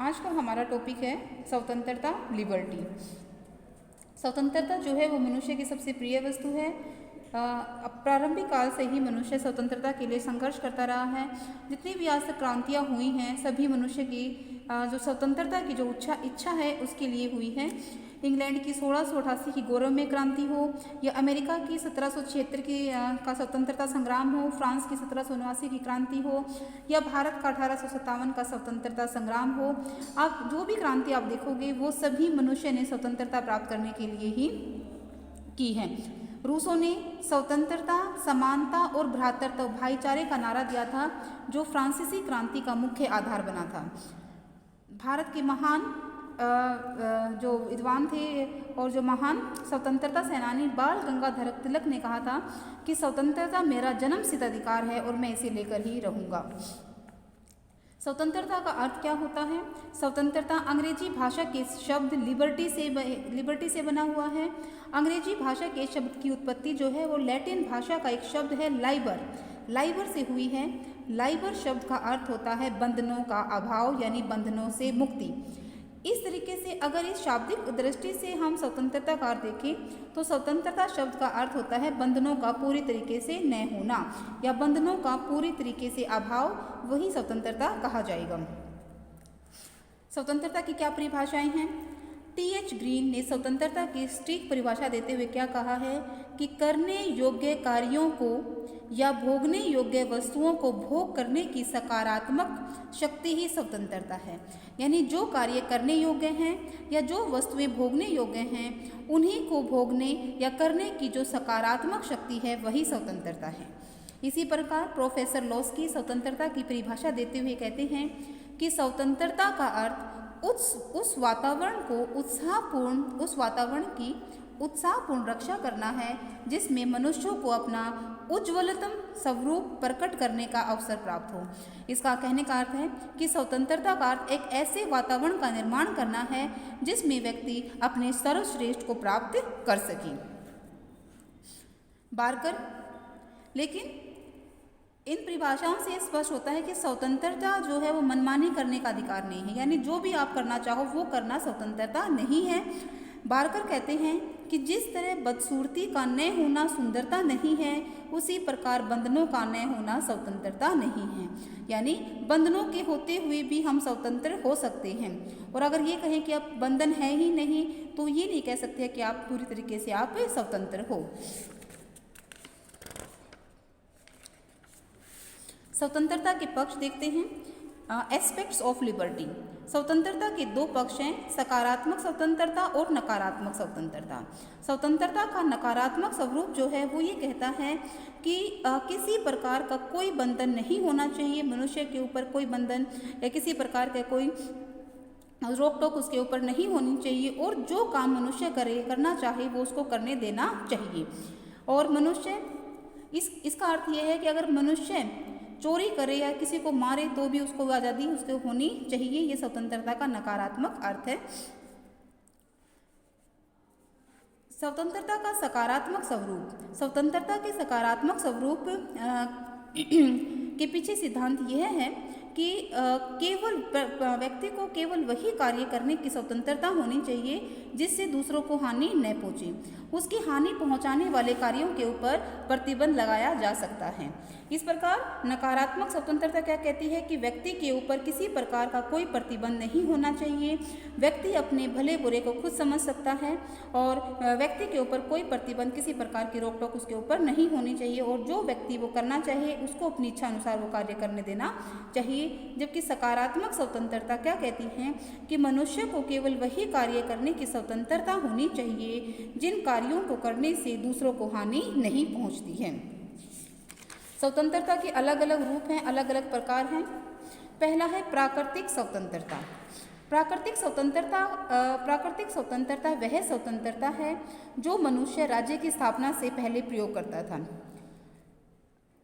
आज का हमारा टॉपिक है स्वतंत्रता, लिबर्टी। स्वतंत्रता जो है वो मनुष्य की सबसे प्रिय वस्तु है। प्रारंभिक काल से ही मनुष्य स्वतंत्रता के लिए संघर्ष करता रहा है। जितनी भी आज तक क्रांतियाँ हुई हैं सभी मनुष्य की जो स्वतंत्रता की जो इच्छा है उसके लिए हुई है। इंग्लैंड की 1688 की गौरवमय क्रांति हो, या अमेरिका की 1776 की का स्वतंत्रता संग्राम हो, फ्रांस की 1779 की क्रांति हो, या भारत का 1857 का स्वतंत्रता संग्राम हो। आप जो भी क्रांति आप देखोगे वो सभी मनुष्य ने स्वतंत्रता प्राप्त करने के लिए ही की है। रूसों ने स्वतंत्रता, समानता और भ्रातृत्व भाईचारे का नारा दिया था, जो फ्रांसीसी क्रांति का मुख्य आधार बना था। भारत के महान जो विद्वान थे और जो महान स्वतंत्रता सेनानी बाल गंगाधर तिलक ने कहा था कि स्वतंत्रता मेरा जन्मसिद्ध अधिकार है और मैं इसे लेकर ही रहूँगा। स्वतंत्रता का अर्थ क्या होता है? स्वतंत्रता अंग्रेजी भाषा के शब्द लिबर्टी से बना हुआ है। अंग्रेजी भाषा के शब्द की उत्पत्ति जो है वो लैटिन भाषा का एक शब्द है लाइबर से हुई है। लाइबर शब्द का अर्थ होता है बंधनों का अभाव, यानी बंधनों से मुक्ति। इस तरीके से अगर इस शाब्दिक दृष्टि से हम स्वतंत्रता का अर्थ देखें तो स्वतंत्रता शब्द का अर्थ होता है बंधनों का पूरी तरीके से न होना, या बंधनों का पूरी तरीके से अभाव, वही स्वतंत्रता कहा जाएगा। स्वतंत्रता की क्या परिभाषाएं हैं? टी.एच. ग्रीन ने स्वतंत्रता की सटीक परिभाषा देते हुए क्या कहा है कि करने योग्य कार्यों को या भोगने योग्य वस्तुओं को भोग करने की सकारात्मक शक्ति ही स्वतंत्रता है। यानी जो कार्य करने योग्य हैं या जो वस्तुएं भोगने योग्य हैं उन्हीं को भोगने या करने की जो सकारात्मक शक्ति है वही स्वतंत्रता है। इसी प्रकार प्रोफेसर लॉस्की स्वतंत्रता की परिभाषा देते हुए कहते हैं कि स्वतंत्रता का अर्थ उस वातावरण की उत्साहपूर्ण रक्षा करना है जिसमें मनुष्यों को अपना उज्ज्वलतम स्वरूप प्रकट करने का अवसर प्राप्त हो। इसका कहने का अर्थ है कि स्वतंत्रता का अर्थ एक ऐसे वातावरण का निर्माण करना है जिसमें व्यक्ति अपने सर्वश्रेष्ठ को प्राप्त कर सके। बारकर, लेकिन इन परिभाषाओं से स्पष्ट होता है कि स्वतंत्रता जो है वो मनमानी करने का अधिकार नहीं है, यानी जो भी आप करना चाहो वो करना स्वतंत्रता नहीं है। बारकर कहते हैं कि जिस तरह बदसूरती का न होना सुंदरता नहीं है, उसी प्रकार बंधनों का न होना स्वतंत्रता नहीं है। यानी बंधनों के होते हुए भी हम स्वतंत्र हो सकते हैं, और अगर ये कहें कि अब बंधन है ही नहीं तो ये नहीं कह सकते कि आप पूरी तरीके से आप स्वतंत्र हो। स्वतंत्रता के पक्ष देखते हैं। Aspects of liberty. स्वतंत्रता के दो पक्ष हैं, सकारात्मक स्वतंत्रता और नकारात्मक स्वतंत्रता। स्वतंत्रता का नकारात्मक स्वरूप जो है वो ये कहता है कि किसी प्रकार का कोई बंधन नहीं होना चाहिए, मनुष्य के ऊपर कोई बंधन या किसी प्रकार का कोई रोक टोक उसके ऊपर नहीं होनी चाहिए, और जो काम मनुष्य करना चाहे वो उसको करने देना चाहिए। और मनुष्य इसका अर्थ यह है कि अगर मनुष्य चोरी करे या किसी को मारे तो भी उसको आज़ादी उसको होनी चाहिए। ये स्वतंत्रता का नकारात्मक अर्थ है। स्वतंत्रता का सकारात्मक स्वरूप। स्वतंत्रता के सकारात्मक स्वरूप के पीछे सिद्धांत यह है कि केवल व्यक्ति को केवल वही कार्य करने की स्वतंत्रता होनी चाहिए जिससे दूसरों को हानि न पहुँचे। उसकी हानि पहुँचाने वाले कार्यों के ऊपर प्रतिबंध लगाया जा सकता है। इस प्रकार नकारात्मक स्वतंत्रता क्या कहती है कि व्यक्ति के ऊपर किसी प्रकार का कोई प्रतिबंध नहीं होना चाहिए। व्यक्ति अपने भले बुरे को खुद समझ सकता है और व्यक्ति के ऊपर कोई प्रतिबंध, किसी प्रकार की रोक टोक उसके ऊपर नहीं होनी चाहिए, और जो व्यक्ति वो करना चाहिए उसको अपनी इच्छा अनुसार वो कार्य करने देना चाहिए। जबकि सकारात्मक स्वतंत्रता क्या कहती है कि मनुष्य को केवल वही कार्य करने की स्वतंत्रता होनी चाहिए जिन कार्यों को करने से दूसरों को हानि नहीं पहुंचती है। स्वतंत्रता के अलग अलग रूप हैं, अलग अलग प्रकार हैं। पहला है प्राकृतिक स्वतंत्रता। प्राकृतिक स्वतंत्रता वह स्वतंत्रता है जो मनुष्य राज्य की स्थापना से पहले प्रयोग करता था।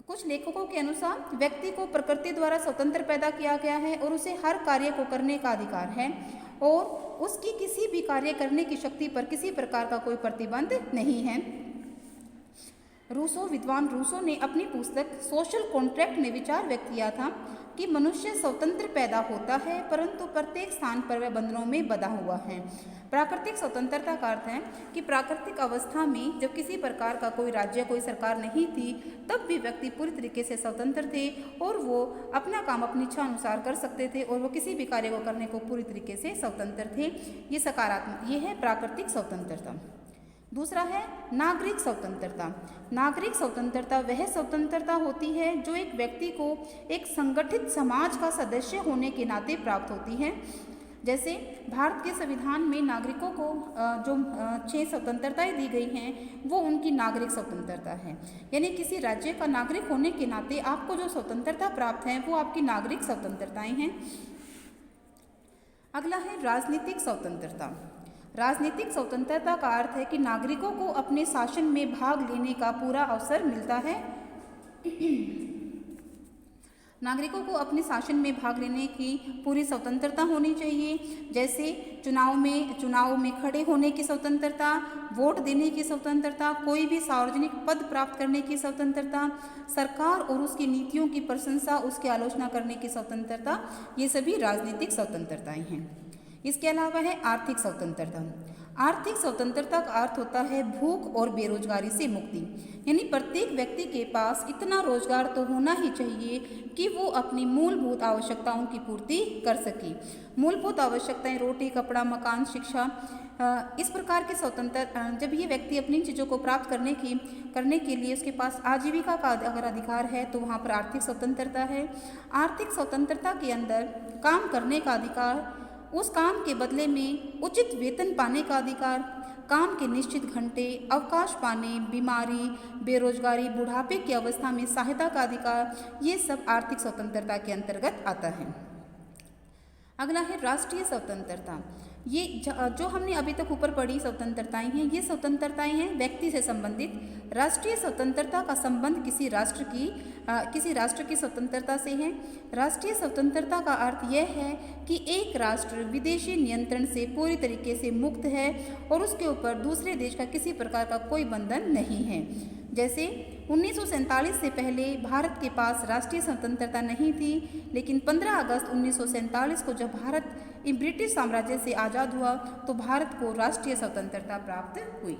कुछ लेखकों के अनुसार व्यक्ति को प्रकृति द्वारा स्वतंत्र पैदा किया गया है और उसे हर कार्य को करने का अधिकार है, और उसकी किसी भी कार्य करने की शक्ति पर किसी प्रकार का कोई प्रतिबंध नहीं है। विद्वान रूसो ने अपनी पुस्तक सोशल कॉन्ट्रैक्ट में विचार व्यक्त किया था कि मनुष्य स्वतंत्र पैदा होता है परंतु प्रत्येक स्थान पर वह बंधनों में बंधा हुआ है। प्राकृतिक स्वतंत्रता का अर्थ है कि प्राकृतिक अवस्था में जब किसी प्रकार का कोई राज्य, कोई सरकार नहीं थी, तब भी व्यक्ति पूरी तरीके से स्वतंत्र थे और वो अपना काम अपनी इच्छा अनुसार कर सकते थे और वो किसी भी कार्य को करने को पूरी तरीके से स्वतंत्र थे। ये सकारात्मक, ये है प्राकृतिक स्वतंत्रता। दूसरा है नागरिक स्वतंत्रता। नागरिक स्वतंत्रता वह स्वतंत्रता होती है जो एक व्यक्ति को एक संगठित समाज का सदस्य होने के नाते प्राप्त होती है। जैसे भारत के संविधान में नागरिकों को जो 6 स्वतंत्रताएं दी गई हैं वो उनकी नागरिक स्वतंत्रता है, यानी किसी राज्य का नागरिक होने के नाते आपको जो स्वतंत्रता प्राप्त है वो आपकी नागरिक स्वतंत्रताएं हैं। अगला है राजनीतिक स्वतंत्रता। राजनीतिक स्वतंत्रता का अर्थ है कि नागरिकों को अपने शासन में भाग लेने का पूरा अवसर मिलता है। नागरिकों को अपने शासन में भाग लेने की पूरी स्वतंत्रता होनी चाहिए। जैसे चुनाव में खड़े होने की स्वतंत्रता, वोट देने की स्वतंत्रता, कोई भी सार्वजनिक पद प्राप्त करने की स्वतंत्रता, सरकार और उसकी नीतियों की प्रशंसा, उसकी आलोचना करने की स्वतंत्रता, ये सभी राजनीतिक स्वतंत्रताएं हैं। इसके अलावा है आर्थिक स्वतंत्रता। आर्थिक स्वतंत्रता का अर्थ होता है भूख और बेरोजगारी से मुक्ति, यानी प्रत्येक व्यक्ति के पास इतना रोजगार तो होना ही चाहिए कि वो अपनी मूलभूत आवश्यकताओं की पूर्ति कर सके। मूलभूत आवश्यकताएं रोटी, कपड़ा, मकान, शिक्षा, इस प्रकार के जब ये व्यक्ति अपनी चीज़ों को प्राप्त करने के लिए उसके पास आजीविका का अगर अधिकार है तो वहाँ पर आर्थिक स्वतंत्रता है। आर्थिक स्वतंत्रता के अंदर काम करने का अधिकार, उस काम के बदले में उचित वेतन पाने का अधिकार, काम के निश्चित घंटे, अवकाश पाने, बीमारी, बेरोजगारी, बुढ़ापे की अवस्था में सहायता का अधिकार, ये सब आर्थिक स्वतंत्रता के अंतर्गत आता है। अगला है राष्ट्रीय स्वतंत्रता। ये जो हमने अभी तक ऊपर पढ़ी स्वतंत्रताएं हैं, ये स्वतंत्रताएं हैं व्यक्ति से संबंधित। राष्ट्रीय स्वतंत्रता का संबंध किसी राष्ट्र की स्वतंत्रता से है। राष्ट्रीय स्वतंत्रता का अर्थ यह है कि एक राष्ट्र विदेशी नियंत्रण से पूरी तरीके से मुक्त है और उसके ऊपर दूसरे देश का किसी प्रकार का कोई बंधन नहीं है। जैसे 1947 से पहले भारत के पास राष्ट्रीय स्वतंत्रता नहीं थी, लेकिन 15 अगस्त 1947 को जब भारत ब्रिटिश साम्राज्य से आज़ाद हुआ तो भारत को राष्ट्रीय स्वतंत्रता प्राप्त हुई।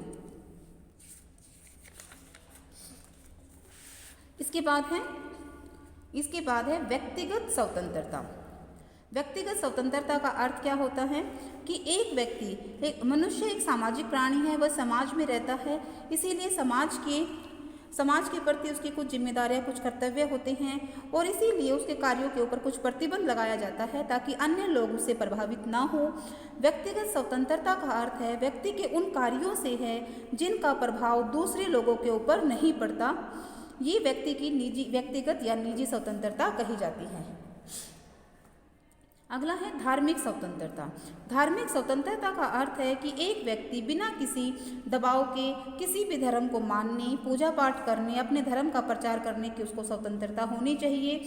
इसके बाद है व्यक्तिगत स्वतंत्रता। व्यक्तिगत स्वतंत्रता का अर्थ क्या होता है कि एक मनुष्य एक सामाजिक प्राणी है, वह समाज में रहता है, इसीलिए समाज के प्रति उसकी कुछ जिम्मेदारियां, कुछ कर्तव्य होते हैं और इसीलिए उसके कार्यों के ऊपर कुछ प्रतिबंध लगाया जाता है ताकि अन्य लोग उससे प्रभावित ना हो। व्यक्तिगत स्वतंत्रता का अर्थ है व्यक्ति के उन कार्यों से है जिनका प्रभाव दूसरे लोगों के ऊपर नहीं पड़ता। ये व्यक्ति की व्यक्तिगत या निजी स्वतंत्रता कही जाती है। अगला है धार्मिक स्वतंत्रता। धार्मिक स्वतंत्रता का अर्थ है कि एक व्यक्ति बिना किसी दबाव के किसी भी धर्म को मानने, पूजा पाठ करने, अपने धर्म का प्रचार करने की उसको स्वतंत्रता होनी चाहिए।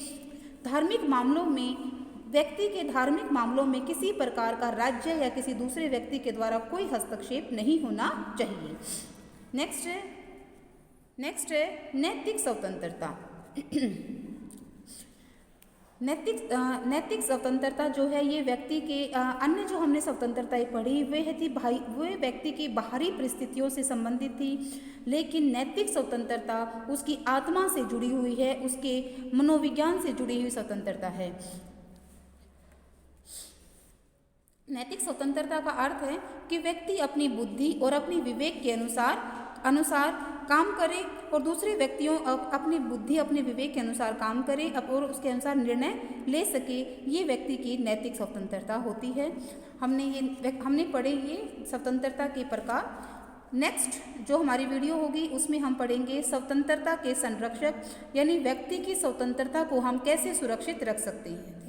व्यक्ति के धार्मिक मामलों में किसी प्रकार का राज्य या किसी दूसरे व्यक्ति के द्वारा कोई हस्तक्षेप नहीं होना चाहिए। नेक्स्ट है नैतिक स्वतंत्रता। नैतिक स्वतंत्रता जो है ये व्यक्ति के अन्य जो हमने स्वतंत्रताएं पढ़ी वे व्यक्ति की बाहरी परिस्थितियों से संबंधित थी, लेकिन नैतिक स्वतंत्रता उसकी आत्मा से जुड़ी हुई है, उसके मनोविज्ञान से जुड़ी हुई स्वतंत्रता है। नैतिक स्वतंत्रता का अर्थ है कि व्यक्ति अपनी बुद्धि और अपनी विवेक के अनुसार काम करे और दूसरे व्यक्तियों अपनी बुद्धि अपने विवेक के अनुसार काम करे और उसके अनुसार निर्णय ले सके। ये व्यक्ति की नैतिक स्वतंत्रता होती है। हमने पढ़े ये स्वतंत्रता के प्रकार। नेक्स्ट जो हमारी वीडियो होगी उसमें हम पढ़ेंगे स्वतंत्रता के संरक्षक, यानी व्यक्ति की स्वतंत्रता को हम कैसे सुरक्षित रख सकते हैं।